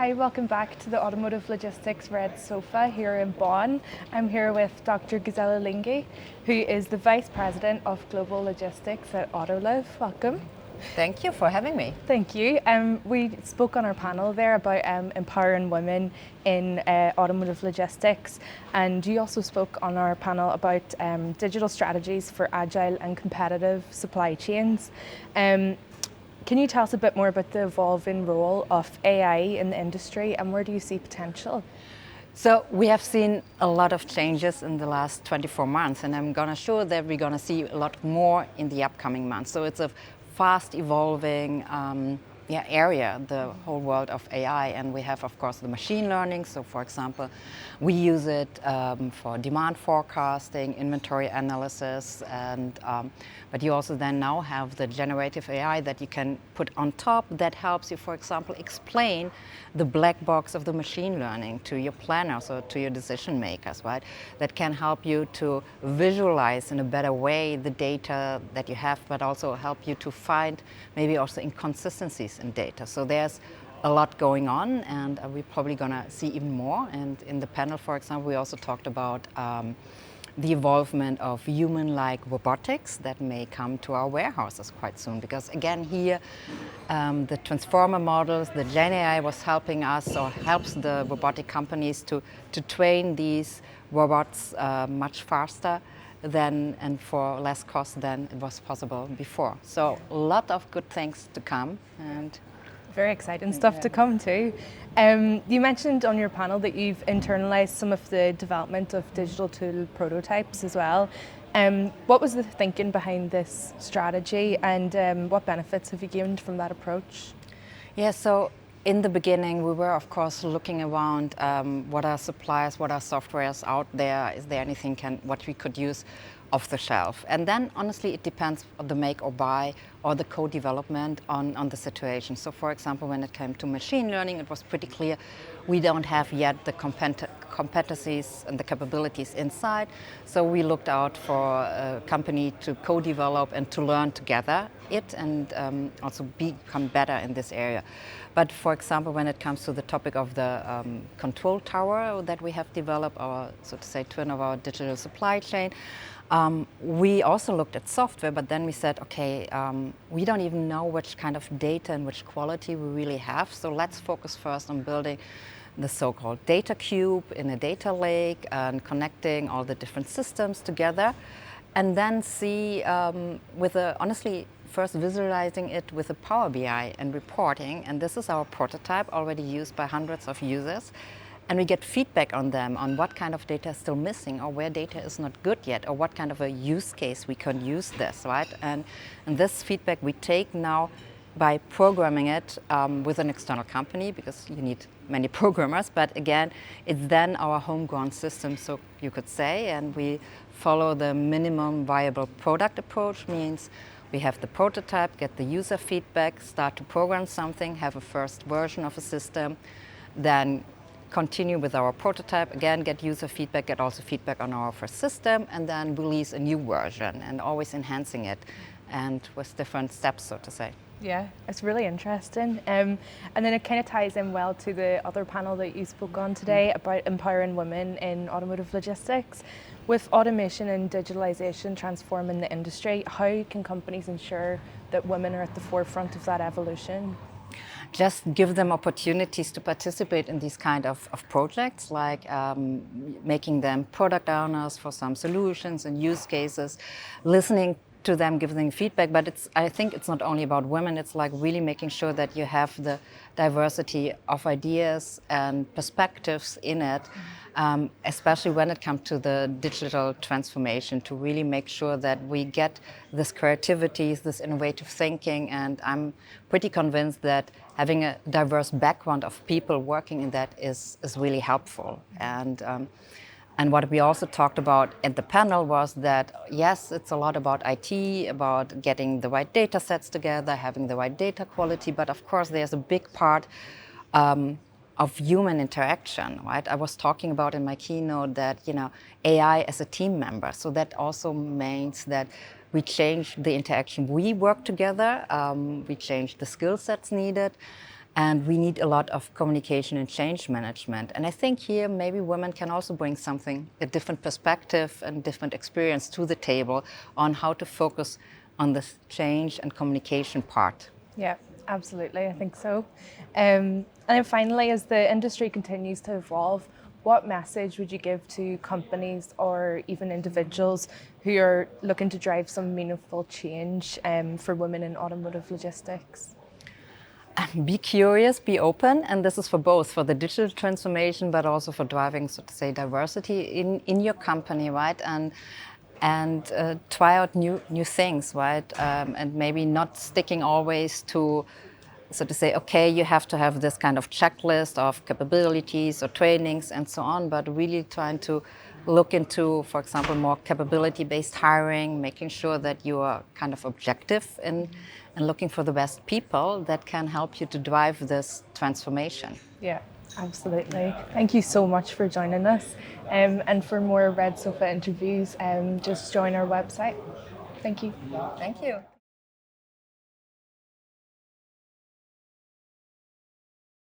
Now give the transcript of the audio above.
Hi, welcome back to the Automotive Logistics Red Sofa here in Bonn. I'm here with Dr. Gisela Linge, who is the Vice President of Global Logistics at Autoliv. Welcome. Thank you for having me. Thank you. We spoke on our panel there about empowering women in automotive logistics, and you also spoke on our panel about digital strategies for agile and competitive supply chains. Can you tell us a bit more about the evolving role of AI in the industry, and where do you see potential? So we have seen a lot of changes in the last 24 months, and I'm going to show that we're going to see a lot more in the upcoming months. So it's a fast evolving area, the whole world of AI, and we have, of course, the machine learning. So, for example, we use it for demand forecasting, inventory analysis, and but you also then now have the generative AI that you can put on top that helps you, for example, explain the black box of the machine learning to your planners or to your decision makers, right? That can help you to visualize in a better way the data that you have, but also help you to find maybe also inconsistencies in data. So there's a lot going on, and we're probably going to see even more. And in the panel, for example, we also talked about the involvement of human-like robotics that may come to our warehouses quite soon. Because again, here, the transformer models, the Gen AI was helping us or helps the robotic companies to train these robots much faster than and for less cost than it was possible before. So a lot of good things to come. And very exciting stuff to come too. You mentioned on your panel that you've internalized some of the development of digital tool prototypes as well. What was the thinking behind this strategy, and what benefits have you gained from that approach? Yeah, so in the beginning, we were, of course, looking around what are suppliers, what are softwares out there, is there anything what we could use off the shelf. And then, honestly, it depends on the make or buy or the co-development on the situation. So, for example, when it came to machine learning, it was pretty clear we don't have yet the competencies and the capabilities inside. So we looked out for a company to co-develop and to learn together it and also become better in this area. But for example, when it comes to the topic of the control tower that we have developed, our, so to say, twin of our digital supply chain, we also looked at software, but then we said, okay, we don't even know which kind of data and which quality we really have. So let's focus first on building the so-called data cube in a data lake and connecting all the different systems together. And then see, honestly, first visualizing it with a Power BI and reporting. And this is our prototype already used by hundreds of users. And we get feedback on them on what kind of data is still missing or where data is not good yet or what kind of a use case we can use this, right? And this feedback we take now by programming it with an external company, because you need many programmers. But again, it's then our homegrown system, so you could say, and we follow the minimum viable product approach, means we have the prototype, get the user feedback, start to program something, have a first version of a system, then continue with our prototype, again, get user feedback, get also feedback on our first system, and then release a new version and always enhancing it and with different steps, so to say. Yeah, it's really interesting. And then it kind of ties in well to the other panel that you spoke on today about empowering women in automotive logistics. With automation and digitalisation transforming the industry, how can companies ensure that women are at the forefront of that evolution? Just give them opportunities to participate in these kind of projects, like making them product owners for some solutions and use cases, listening to them, giving them feedback. But I think it's not only about women, it's like really making sure that you have the diversity of ideas and perspectives in it, especially when it comes to the digital transformation, to really make sure that we get this creativity, this innovative thinking. And I'm pretty convinced that having a diverse background of people working in that is really helpful. And what we also talked about at the panel was that, yes, it's a lot about IT, about getting the right data sets together, having the right data quality, but of course there's a big part of human interaction, right? I was talking about in my keynote that, AI as a team member. So that also means that we change the interaction. We work together, we change the skill sets needed. And we need a lot of communication and change management. And I think here maybe women can also bring something, a different perspective and different experience to the table on how to focus on this change and communication part. Yeah, absolutely. I think so. And then finally, as the industry continues to evolve, what message would you give to companies or even individuals who are looking to drive some meaningful change for women in automotive logistics? Be curious, be open, and this is for both, for the digital transformation, but also for driving, so to say, diversity in your company, right? And try out new things, right? And maybe not sticking always to, so to say, okay, you have to have this kind of checklist of capabilities or trainings and so on, but really trying to look into, for example, more capability-based hiring, making sure that you are kind of objective in and looking for the best people that can help you to drive this transformation. Yeah, absolutely. Thank you so much for joining us. And for more Red Sofa interviews, just join our website. Thank you. Thank you.